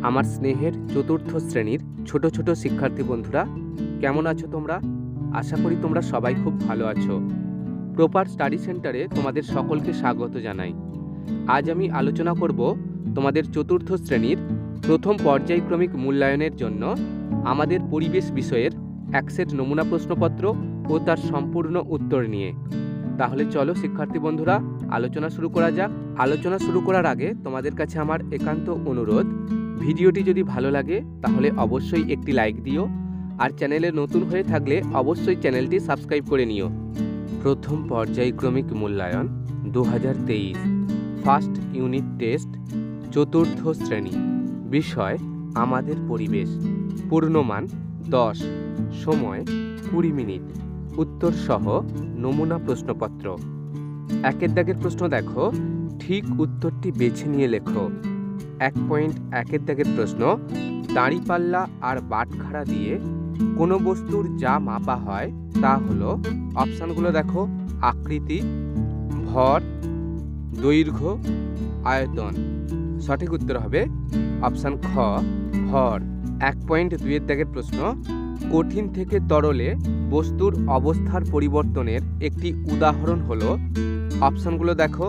আমার স্নেহের চতুর্থ শ্রেণীর ছোট ছোট শিক্ষার্থী বন্ধুরা, কেমন আছো তোমরা? আশা করি তোমরা সবাই খুব ভালো আছো। প্রপার স্টাডি সেন্টারে তোমাদের সকলকে স্বাগত জানাই। আজ আমি আলোচনা করব তোমাদের চতুর্থ শ্রেণীর প্রথম পর্যায়ক্রমিক মূল্যায়নের জন্য আমাদের পরিবেশ বিষয়ের এক সেট নমুনা প্রশ্নপত্র ও তার সম্পূর্ণ উত্তর নিয়ে। তাহলে চলো শিক্ষার্থী বন্ধুরা, আলোচনা শুরু করা যাক। আলোচনা শুরু করার আগে তোমাদের কাছে আমার একান্ত অনুরোধ, ভিডিওটি যদি ভালো লাগে তাহলে অবশ্যই একটি লাইক দিও, আর চ্যানেলে নতুন হয়ে থাকলে অবশ্যই চ্যানেলটি সাবস্ক্রাইব করে নিও। প্রথম পর্যায়ক্রমিক মূল্যায়ন 2023, ফার্স্ট ইউনিট টেস্ট, চতুর্থ শ্রেণী, বিষয় আমাদের পরিবেশ, পূর্ণমান 10, সময় 20 মিনিট, উত্তর সহ নমুনা প্রশ্নপত্র। একের দাগের প্রশ্ন দেখো, ঠিক উত্তরটি বেছে নিয়ে লেখো। 1.1 দাগের প্রশ্ন, দাঁড়িপাল্লা আর বাটখারা দিয়ে কোনো বস্তুর যা মাপা হয় তা হলো, অপশানগুলো দেখো, আকৃতি, ভর, দৈর্ঘ্য, আয়তন। সঠিক উত্তর হবে অপশান খ, ভর। 1.2 দাগের প্রশ্ন, কঠিন থেকে তরলে বস্তুর অবস্থার পরিবর্তনের একটি উদাহরণ হলো, অপশানগুলো দেখো,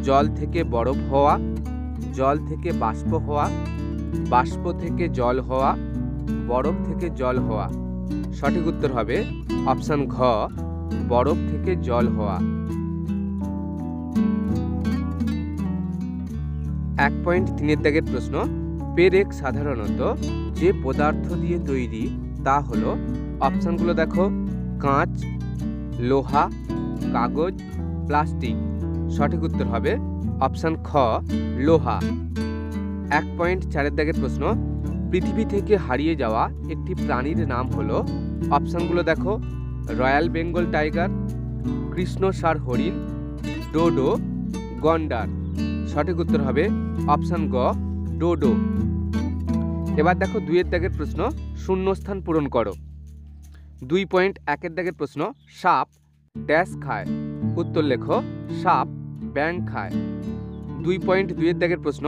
জল থেকে বরফ হওয়া, জল থেকে বাষ্প হওয়া, বাষ্প থেকে জল হওয়া, বরফ থেকে জল হওয়া। সঠিক উত্তর হবে অপশান ঘ, বরফ থেকে জল হওয়া। 1.3 দাগের প্রশ্ন, পেরেক সাধারণত যে পদার্থ দিয়ে তৈরি তা হলো, অপশানগুলো দেখো, কাঁচ, লোহা, কাগজ, প্লাস্টিক। সঠিক উত্তর হবে অপশান খ, লোহা। 1.4 দাগের প্রশ্ন, পৃথিবী থেকে হারিয়ে যাওয়া একটি প্রাণীর নাম হলো, অপশানগুলো দেখো, রয়্যাল বেঙ্গল টাইগার, কৃষ্ণসার হরিণ, ডোডো, গন্ডার। সঠিক উত্তর হবে অপশান গ, ডোডো। এবার দেখো 2 দাগের প্রশ্ন, শূন্যস্থান পূরণ করো। 2.1 দাগের প্রশ্ন, সাপ ড্যাশ খায়, উত্তর লেখো, সাপ ব্যাঙ খায়। 2.2 দাগের প্রশ্ন,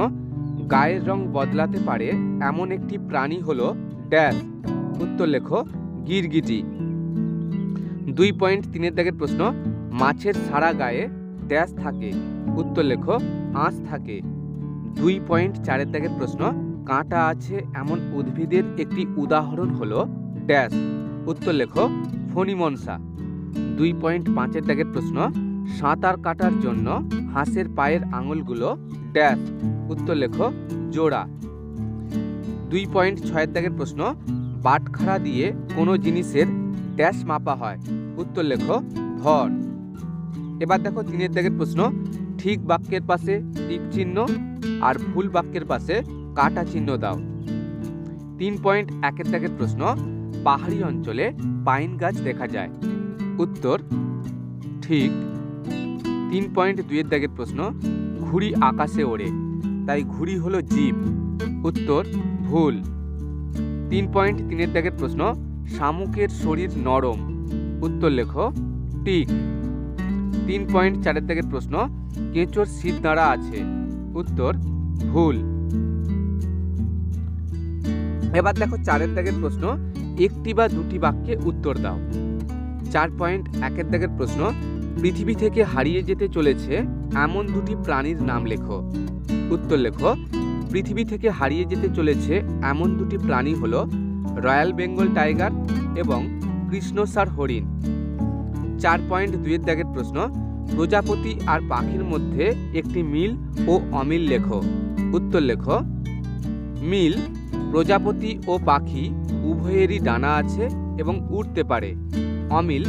গায়ের রং বদলাতে পারে এমন একটি প্রাণী হলো ড্যাশ, উত্তর লেখো, গিরগিটি। 2.3 দাগের প্রশ্ন, মাছের সারা গায়ে ড্যাশ থাকে, উত্তর লেখো, আঁশ থাকে। 2.4 দাগের প্রশ্ন, কাঁটা আছে এমন উদ্ভিদের একটি উদাহরণ হলো ড্যাশ, উত্তর লেখো, ফণিমনসা। 2.5 দাগের প্রশ্ন, সাঁতার কাটার জন্য হাঁসের পায়ের আঙুলগুলো ড্যাশ, উত্তর লেখো, জোড়া। 2.6 দাগের প্রশ্ন, বাটখারা দিয়ে কোনো জিনিসের ড্যাশ মাপা হয়, উত্তর লেখো, ভর। এবার দেখো 3 দাগের প্রশ্ন, ঠিক বাক্যের পাশে টিক চিহ্ন আর ভুল বাক্যের পাশে কাটা চিহ্ন দাও। 3.1 দাগের প্রশ্ন, পাহাড়ি অঞ্চলে পাইন গাছ দেখা যায়, উত্তর ঠিক। 3.2 দাগের প্রশ্ন, ঘুড়ি আকাশে ওড়ে, তাই ঘুড়ি হলো জীব, উত্তর ভুল। 3.3 দাগের প্রশ্ন, শামুকের শরীর নরম, উত্তর লেখো, ঠিক। 3.4 দাগের প্রশ্ন, কেঁচোর শিরদাঁড়া আছে, উত্তর ভুল। এবার দেখো 4 দাগের প্রশ্ন, একটি বা দুটি বাক্যে উত্তর দাও। 4.1 দাগের প্রশ্ন, পৃথিবী থেকে হারিয়ে যেতে চলেছে এমন দুটি প্রাণীর নাম লেখো, উত্তর লেখো, পৃথিবী থেকে হারিয়ে যেতে চলেছে এমন দুটি প্রাণী হলো রয়্যাল বেঙ্গল টাইগার এবং কৃষ্ণসার হরিণ। 4.2 দাগের প্রশ্ন, প্রজাপতি আর পাখির মধ্যে একটি মিল ও অমিল লেখো, উত্তর লেখো, মিল, প্রজাপতি ও পাখি উভয়েরই ডানা আছে এবং উড়তে পারে। অমিল,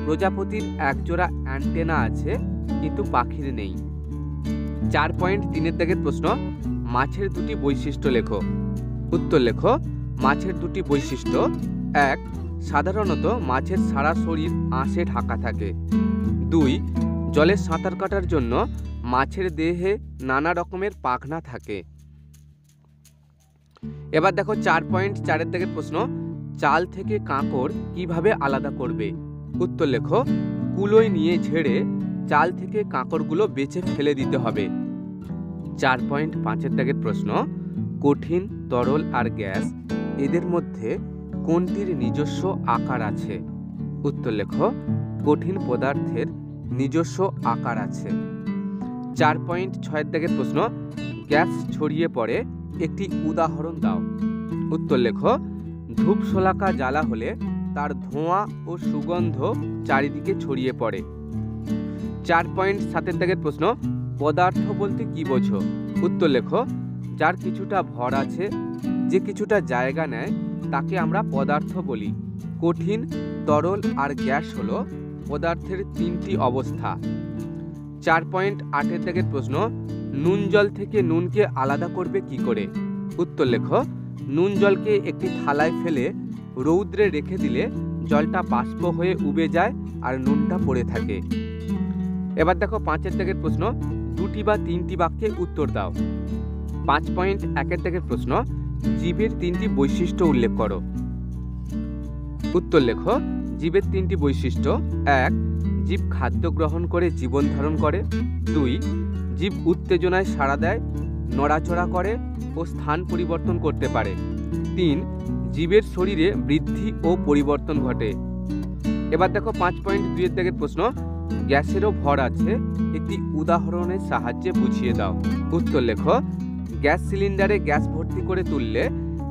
প্রজাপতির একজোড়া অ্যান্টেনা আছে কিন্তু পাখির নেই। 4.3 দাগের প্রশ্ন, মাছের দুটি বৈশিষ্ট্য লেখো, উত্তর লেখো, মাছের দুটি বৈশিষ্ট্য, 1, সাধারণত মাছের সারা শরীর আঁশে ঢাকা থাকে। 2, জলে সাঁতার কাটার জন্য মাছের দেহে নানা রকমের পাখনা থাকে। এবার দেখো 4.4 দাগের প্রশ্ন, চাল থেকে কাঁকড় কিভাবে আলাদা করবে, উত্তর লেখো, কুলোয় নিয়ে ঝেড়ে চাল থেকে কাঁকড়গুলো বেছে ফেলে দিতে হবে। 4.5 দাগের প্রশ্ন, কঠিন, তরল আর গ্যাস এদের মধ্যে কোনটির নিজস্ব আকার আছে? উত্তর লেখো। কঠিন পদার্থের নিজস্ব আকার আছে। 4.6 দাগের প্রশ্ন, গ্যাস ছড়িয়ে পড়ে, একটি উদাহরণ দাও। উত্তর লেখো। ধূপশলাকা জ্বালা হলে তার ধোঁয়া ও সুগন্ধ চারিদিকে ছড়িয়ে পড়ে। 4.7 দাগের প্রশ্ন, পদার্থ বলতে কি বোঝো? উত্তর লেখো। যার কিছুটা ভর আছে, যে কিছুটা জায়গা নেয়, তাকে আমরা পদার্থ বলি। কঠিন, তরল আর গ্যাস হলো পদার্থের তিনটি অবস্থা। 4.8 দাগের প্রশ্ন, নুন জল থেকে নুনকে আলাদা করবে কি করে? উত্তর লেখো। নুন জলকে একটি থালায় ফেলে রৌদ্রে রেখে দিলে জলটা বাষ্প হয়ে উবে যায় আর নুনটা পড়ে থাকে। এবার দেখো 5 দাগের প্রশ্ন, দুটি বা তিনটি বাক্যে উত্তর দাও। 5.1 দাগের প্রশ্ন, জীবের তিনটি বৈশিষ্ট্য উল্লেখ করো। উত্তর লেখো। জীবের তিনটি বৈশিষ্ট্য: 1. জীব খাদ্য গ্রহণ করে জীবন ধারণ করে। 2. জীব উত্তেজনায় সাড়া দেয়, নড়াচড়া করে ও স্থান পরিবর্তন করতে পারে। 3. জীবের শরীরে বৃদ্ধি ও পরিবর্তন ঘটে। এবার দেখো 5.2 দাগের প্রশ্ন, গ্যাসেরও ভর আছে, একটি উদাহরণের সাহায্যে বুঝিয়ে দাও। উত্তর লেখো। গ্যাস সিলিন্ডারে গ্যাস ভর্তি করে তুললে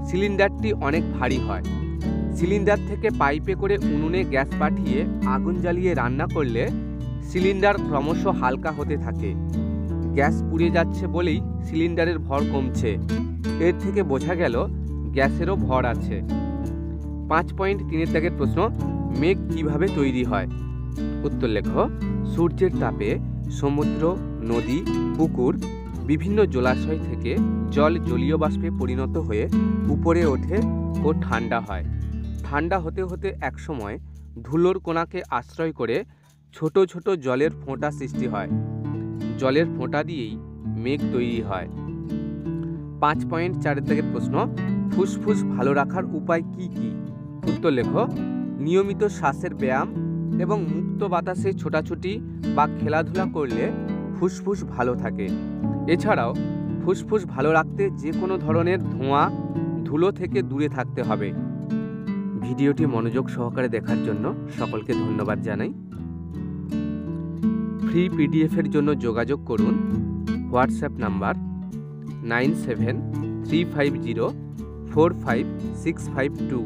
সিলিন্ডারটি অনেক ভারী হয়। সিলিন্ডার থেকে পাইপে করে উনুনে গ্যাস পাঠিয়ে আগুন জ্বালিয়ে রান্না করলে সিলিন্ডার ক্রমশ হালকা হতে থাকে। গ্যাস পুড়ে যাচ্ছে বলেই সিলিন্ডারের ভর কমছে। এর থেকে বোঝা গেল গ্যাসেরও ভর আছে। 5.3 দাগের প্রশ্ন, মেঘ কিভাবে তৈরি হয়? উত্তর লেখো। সূর্যের তাপে সমুদ্র, নদী, পুকুর, বিভিন্ন জলাশয় থেকে জল জলীয় বাষ্পে পরিণত হয়ে উপরে ওঠে ও ঠান্ডা হয়। ঠান্ডা হতে হতে একসময় ধুলোর কোণাকে আশ্রয় করে ছোট ছোট জলের ফোঁটা সৃষ্টি হয়। জলের ফোঁটা দিয়েই মেঘ তৈরি হয়। 5.4 দাগের প্রশ্ন, ফুসফুস ভালো রাখার উপায় কি কি? উত্তর লেখো। নিয়মিত শ্বাসের ব্যায়াম এবং মুক্ত বাতাসে ছোটাছুটি বা খেলাধুলা করলে ফুসফুস ভালো থাকে। এছাড়াও ফুসফুস ভালো রাখতে যে কোনো ধরনের ধোঁয়া, ধুলো থেকে দূরে থাকতে হবে। ভিডিওটি মনোযোগ সহকারে দেখার জন্য সকলকে ধন্যবাদ জানাই। ফ্রি পিডিএফের জন্য যোগাযোগ করুন হোয়াটসঅ্যাপ নাম্বার 9735045652।